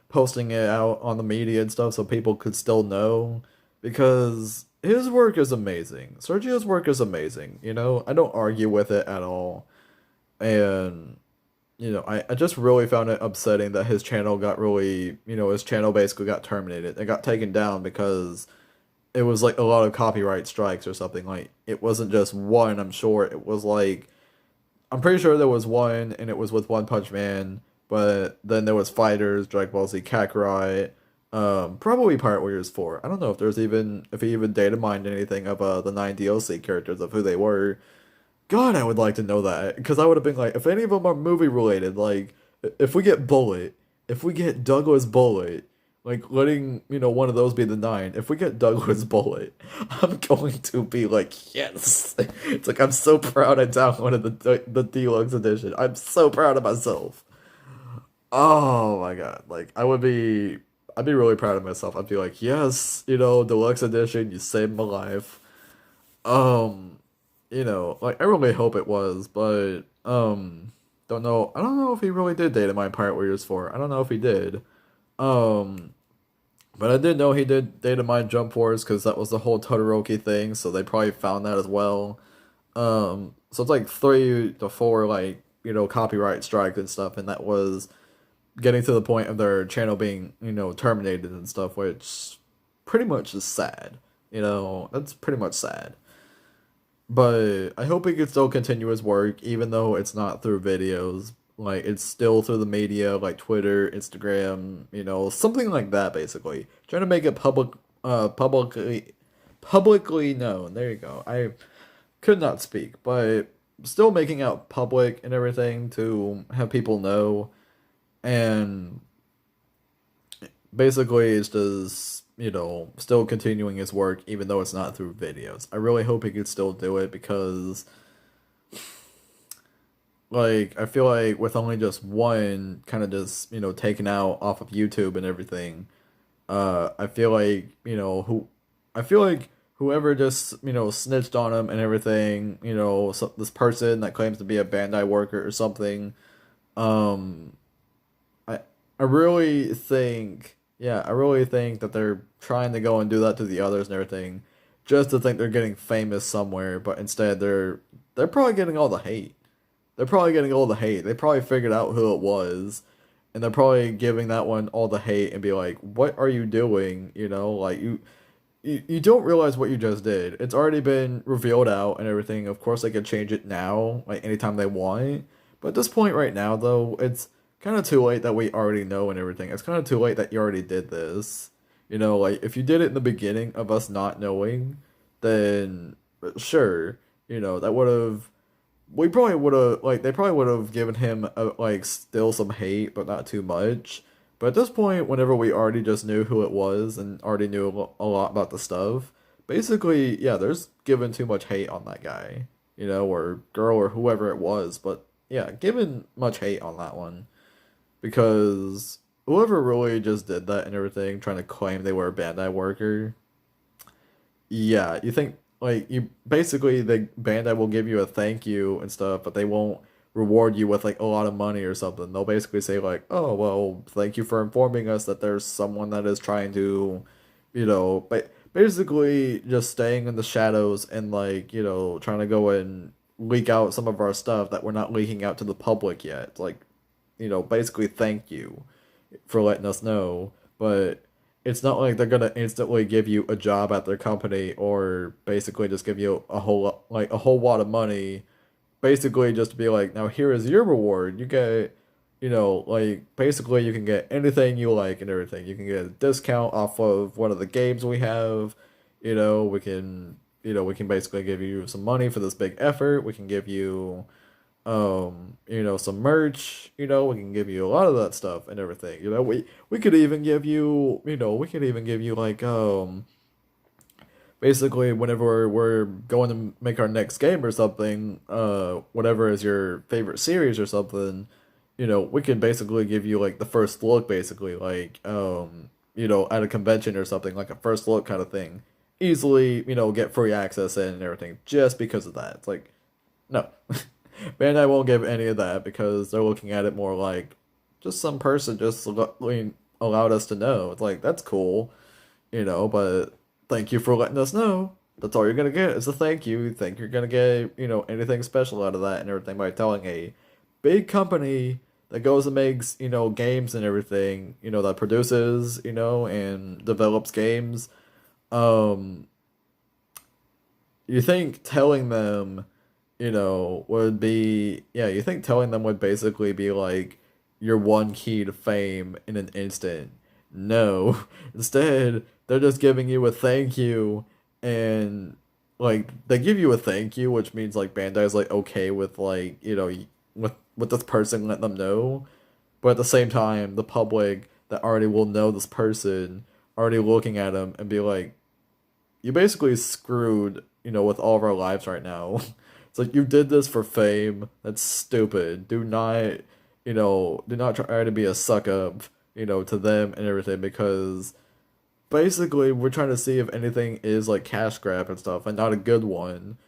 posting it out on the media and stuff so people could still know. Because his work is amazing. Sergio's work is amazing, I don't argue with it at all. And I just really found it upsetting that his channel got really, his channel basically got terminated. It got taken down because it was like a lot of copyright strikes or something. Like, it wasn't just one, I'm sure. It was like, I'm pretty sure there was one and it was with One Punch Man, but then there was Fighters, Dragon Ball Z Kakarot, probably Pirate Warriors 4. I don't know if he even data mined anything of the 9 DLC characters of who they were. God, I would like to know that because I would have been like, if any of them are movie related, like if we get Bullet, if we get Douglas Bullet, like letting one of those be the 9. If we get Douglas Bullet, I'm going to be like, yes. It's like I'm so proud I downloaded the deluxe edition. I'm so proud of myself. Oh my god, like I'd be really proud of myself. I'd be like, yes, deluxe edition, you saved my life. Um, like I really hope it was, but don't know. I don't know if he really did data mine Pirate Warriors 4. I don't know if he did. Um, but I did know he did data mine Jump Force because that was the whole Todoroki thing, so they probably found that as well. So it's like 3 to 4 like, copyright strikes and stuff, and that was getting to the point of their channel being, terminated and stuff, which pretty much is sad. That's pretty much sad. But I hope he can still continue his work, even though it's not through videos. Like, it's still through the media, like Twitter, Instagram, something like that, basically. Trying to make it publicly known. There you go. I could not speak, but still making out public and everything to have people know. And basically, it's just, still continuing his work, even though it's not through videos. I really hope he could still do it because, like, I feel like with only just one kind of just, taken out off of YouTube and everything, I feel like, I feel like whoever just, snitched on him and everything, this person that claims to be a Bandai worker or something, um, I I really think, yeah, I really think that they're trying to go and do that to the others and everything, just to think they're getting famous somewhere, but instead they're probably getting all the hate. They're probably getting all the hate. They probably figured out who it was, and they're probably giving that one all the hate and be like, "What are you doing?" Like you don't realize what you just did. It's already been revealed out and everything. Of course, they can change it now, like anytime they want. But at this point right now, though, it's kind of too late that we already know and everything. It's kind of too late that you already did this. Like if you did it in the beginning of us not knowing, then sure, that would have. We probably would have like they probably would have given him like still some hate, but not too much. But at this point, whenever we already just knew who it was and already knew a lot about the stuff, basically, yeah, there's given too much hate on that guy, or girl or whoever it was. But yeah, given much hate on that one because whoever really just did that and everything, trying to claim they were a Bandai worker, yeah, you think like you basically the Bandai will give you a thank you and stuff, but they won't reward you with like a lot of money or something. They'll basically say like, "Oh, well, thank you for informing us that there's someone that is trying to, but basically just staying in the shadows and like, trying to go and leak out some of our stuff that we're not leaking out to the public yet." Like, basically thank you for letting us know, but it's not like they're gonna instantly give you a job at their company or basically just give you a whole lot of money, basically just to be like, now here is your reward. You get, like basically you can get anything you like and everything. You can get a discount off of one of the games we have. We can basically give you some money for this big effort. We can give you some merch, we can give you a lot of that stuff and everything. We could even give you, like basically whenever we're going to make our next game or something, whatever is your favorite series or something, we can basically give you like the first look, basically, like at a convention or something, like a first look kind of thing. Easily, get free access in and everything just because of that. It's like, no. Bandai won't give any of that because they're looking at it more like just some person just allowed us to know. It's like, that's cool, but thank you for letting us know. That's all you're gonna get is a thank you. You think you're gonna get, anything special out of that and everything by telling a big company that goes and makes, games and everything, that produces, and develops games. Um, you think telling them, would be, yeah, you think telling them would basically be like your one key to fame in an instant. No. Instead, they're just giving you a thank you, and like they give you a thank you, which means like Bandai's like okay with like, with this person letting them know. But at the same time, the public that already will know this person already looking at him and be like, you basically screwed, with all of our lives right now. It's like you did this for fame. That's stupid. Do not try to be a suck up, to them and everything because basically we're trying to see if anything is like cash grab and stuff and not a good one,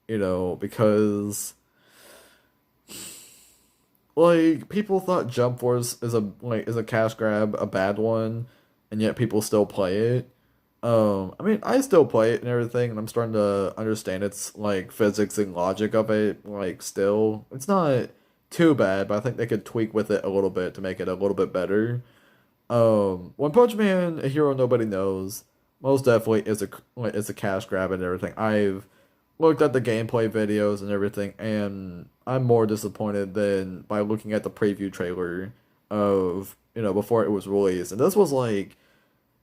because like people thought Jump Force is a cash grab, a bad one, and yet people still play it. I mean, I still play it and everything, and I'm starting to understand its like physics and logic of it. Like, still, it's not too bad, but I think they could tweak with it a little bit to make it a little bit better. One Punch Man, a hero nobody knows, most definitely is a cash grab and everything. I've looked at the gameplay videos and everything, and I'm more disappointed than by looking at the preview trailer of before it was released, and this was like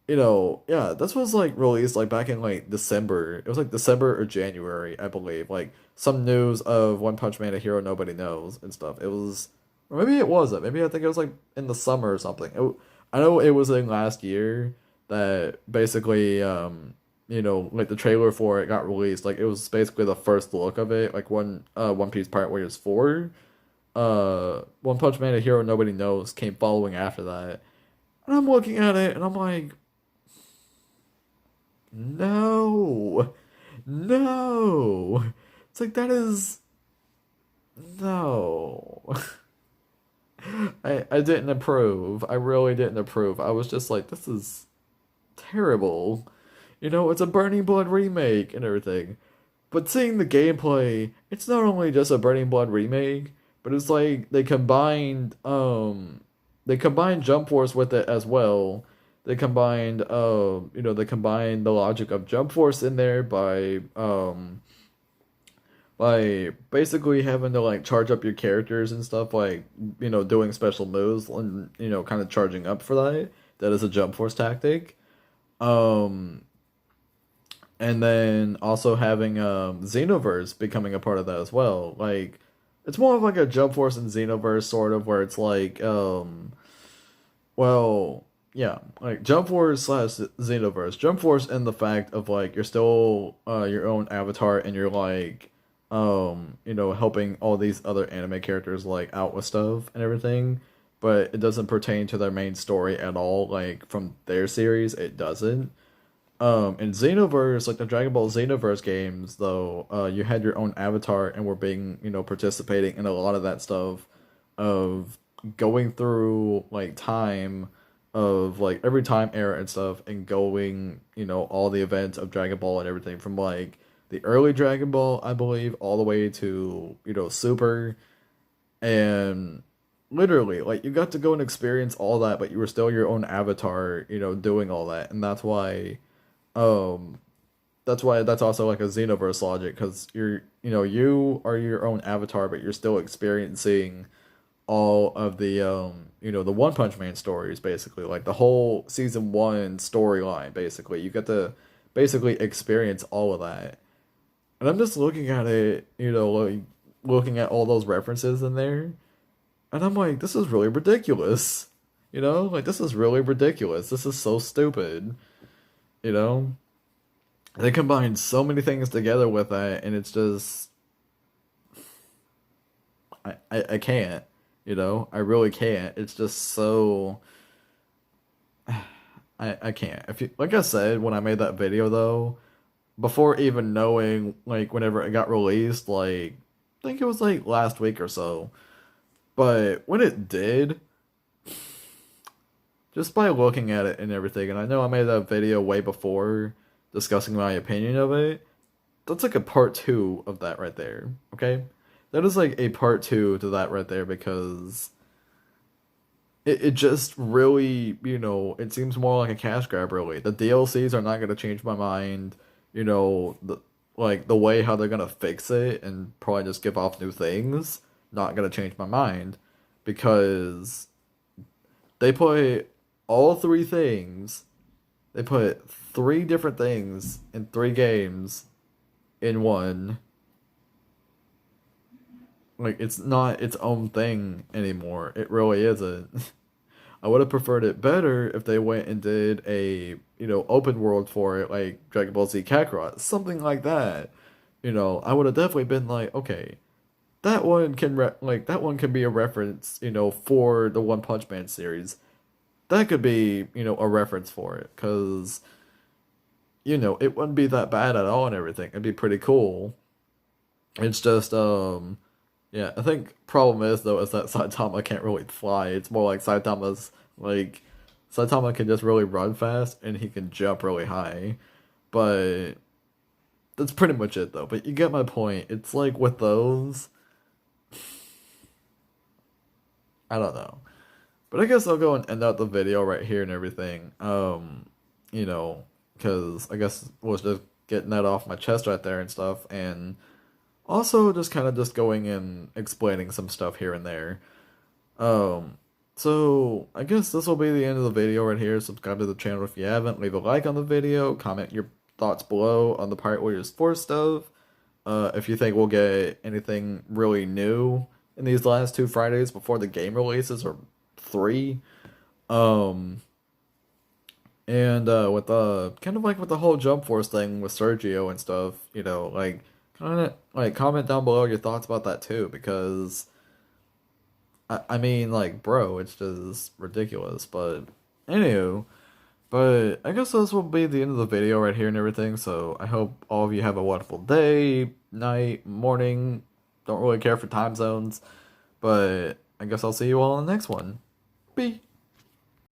yeah, this was like released like back in like December. It was like December or January, I believe. Like some news of One Punch Man, a hero nobody knows and stuff. It was, or maybe it wasn't. Maybe I think it was like in the summer or something. I know it was in last year that basically, like the trailer for it got released. Like it was basically the first look of it, like One Piece Part Warriors 4. One Punch Man, a hero nobody knows came following after that. And I'm looking at it and I'm like, no, no. It's like that is no. I didn't approve. I really didn't approve. I was just like, this is terrible. It's a Burning Blood remake and everything. But seeing the gameplay, it's not only just a Burning Blood remake, but it's like they combined Jump Force with it as well. They combined the logic of Jump Force in there by basically having to like charge up your characters and stuff, like doing special moves and kind of charging up for that. That is a Jump Force tactic. Um, and then also having Xenoverse becoming a part of that as well. Like it's more of like a Jump Force and Xenoverse sort of where it's like well, yeah, like Jump Force slash Xenoverse. Jump Force in the fact of like you're still your own avatar and you're like helping all these other anime characters like out with stuff and everything, but it doesn't pertain to their main story at all. Like from their series, it doesn't. In Xenoverse, like the Dragon Ball Xenoverse games, though, you had your own avatar and were being, participating in a lot of that stuff of going through like time of like every time era and stuff and going, all the events of Dragon Ball and everything from like the early Dragon Ball, I believe, all the way to, Super and literally, like, you got to go and experience all that, but you were still your own avatar, doing all that. And um, that's also like a Xenoverse logic, because you are your own avatar, but you're still experiencing all of the One Punch Man stories, basically, like the whole season one storyline. Basically, you get to basically experience all of that. And I'm just looking at it, like looking at all those references in there, and I'm like, this is really ridiculous. Like, this is really ridiculous. This is so stupid. You know, they combine so many things together with that, and it's just I can't. I really can't. It's just so I can't. If you, like I said when I made that video though, before even knowing, like, whenever it got released, like, I think it was like last week or so. But when it did, just by looking at it and everything, and I know I made that video way before discussing my opinion of it, that's like a part two of that right there, okay? That is like a part two to that right there, because it just really, it seems more like a cash grab, really. The DLCs are not going to change my mind, like the way how they're going to fix it and probably just give off new things, not going to change my mind, because they put all three things, they put three different things in three games in one. Like, it's not its own thing anymore. It really isn't. I would have preferred it better if they went and did a, open world for it, like Dragon Ball Z Kakarot, something like that. I would have definitely been like, okay, that one can be a reference, for the One Punch Man series. That could be, a reference for it, because, it wouldn't be that bad at all and everything. It'd be pretty cool. It's just, yeah, I think problem is though is that Saitama can't really fly. It's more like Saitama can just really run fast and he can jump really high. But that's pretty much it though. But you get my point. It's like with those, I don't know. But I guess I'll go and end out the video right here and everything. You know, because I guess was just getting that off my chest right there and stuff, and also just kind of just going and explaining some stuff here and there. Um, so I guess this will be the end of the video right here. Subscribe to the channel if you haven't. Leave a like on the video. Comment your thoughts below on the Pirate Warriors 4 stuff. If you think we'll get anything really new in these last 2 Fridays before the game releases, or 3. Um, and with kind of like with the whole Jump Force thing with Sergio and stuff, like, kind of like comment down below your thoughts about that too, because I mean, like, bro, it's just ridiculous. But anywho, but I guess this will be the end of the video right here and everything. So I hope all of you have a wonderful day, night, morning. Don't really care for time zones, but I guess I'll see you all in the next one.